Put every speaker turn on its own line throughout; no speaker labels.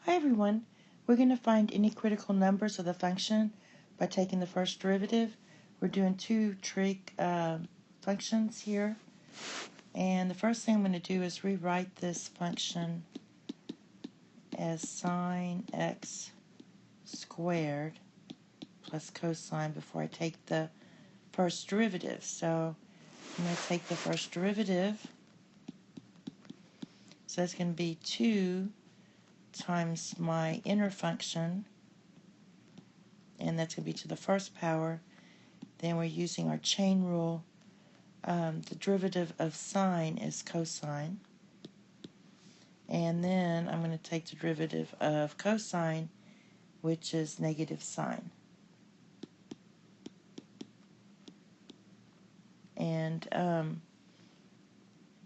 Hi everyone, we're going to find any critical numbers of the function by taking the first derivative. We're doing two trig functions here, and the first thing I'm going to do is rewrite this function as sine x squared plus cosine before I take the first derivative. So I'm going to take the first derivative, so that's going to be 2 times my inner function, and that's going to be to the first power. Then we're using our chain rule. The derivative of sine is cosine. And then I'm going to take the derivative of cosine, which is negative sine. And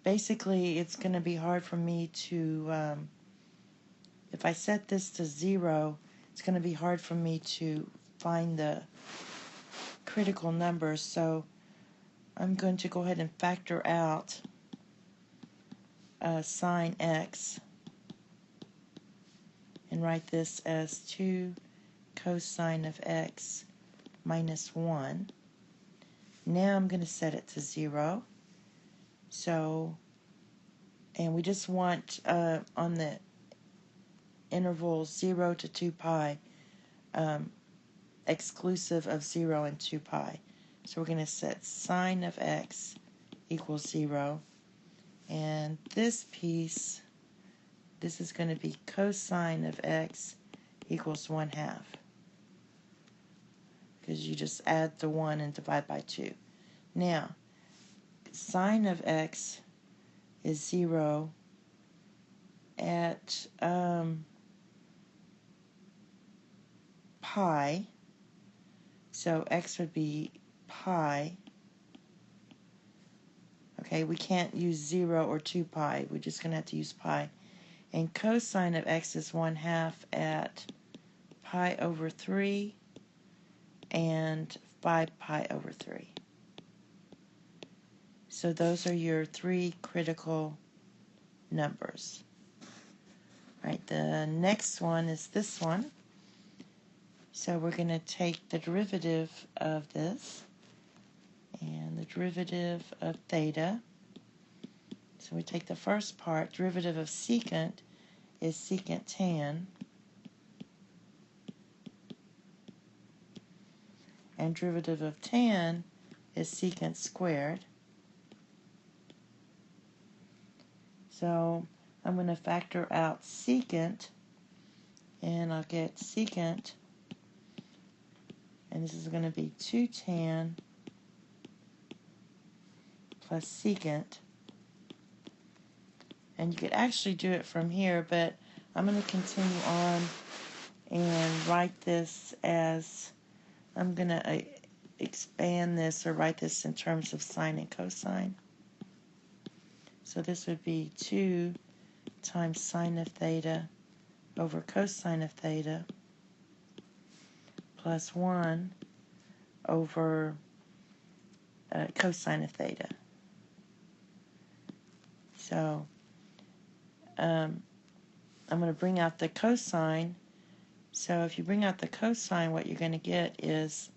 basically it's going to be hard for me to, if I set this to 0, it's going to be hard for me to find the critical numbers. So I'm going to go ahead and factor out sine x and write this as 2 cosine of x minus 1. Now I'm going to set it to 0. So, and we just want on the interval 0 to 2 pi, exclusive of 0 and 2 pi. So we're going to set sine of x equals 0. And this piece, this is going to be cosine of x equals 1/2. Because you just add the 1 and divide by 2. Now, sine of x is 0 at pi. So x would be pi. Okay, we can't use 0 or 2 pi. We're just going to have to use pi. And cosine of x is 1/2 at pi over 3 and 5 pi over 3. So those are your 3 critical numbers. All right, the next one is this one. So we're going to take the derivative of this, and the derivative of theta. So we take the first part, derivative of secant is secant tan, and derivative of tan is secant squared. So I'm going to factor out secant, and I'll get secant, and this is going to be 2 tan plus secant. And you could actually do it from here, but I'm going to continue on and write this as, I'm going to expand this or write this in terms of sine and cosine. So this would be 2 times sine of theta over cosine of theta plus 1 over cosine of theta. So I'm going to bring out the cosine. So if you bring out the cosine, what you're going to get is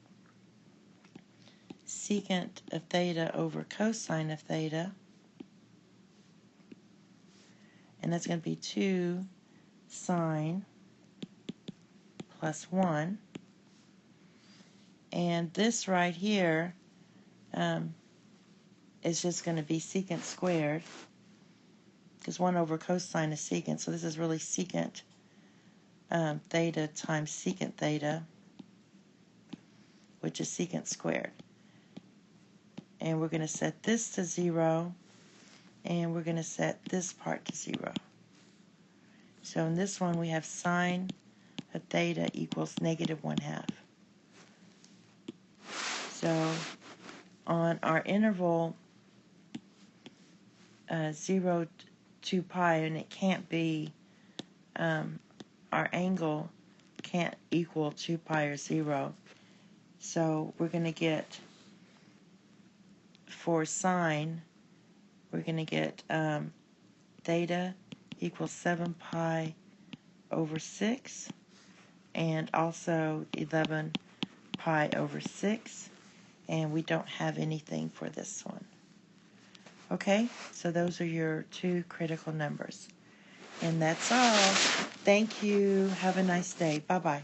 secant of theta over cosine of theta. And that's going to be 2 sine plus 1. And this right here is just going to be secant squared, because 1 over cosine is secant. So this is really secant theta times secant theta, which is secant squared. And we're going to set this to 0, and we're going to set this part to 0. So in this one we have sine of theta equals negative 1/2. So on our interval 0 to pi, and it can't be, our angle can't equal 2 pi or 0. So we're going to get, for sine, we're going to get theta equals 7 pi over 6, and also 11 pi over 6, and we don't have anything for this one. Okay, so those are your two critical numbers. And that's all. Thank you. Have a nice day. Bye-bye.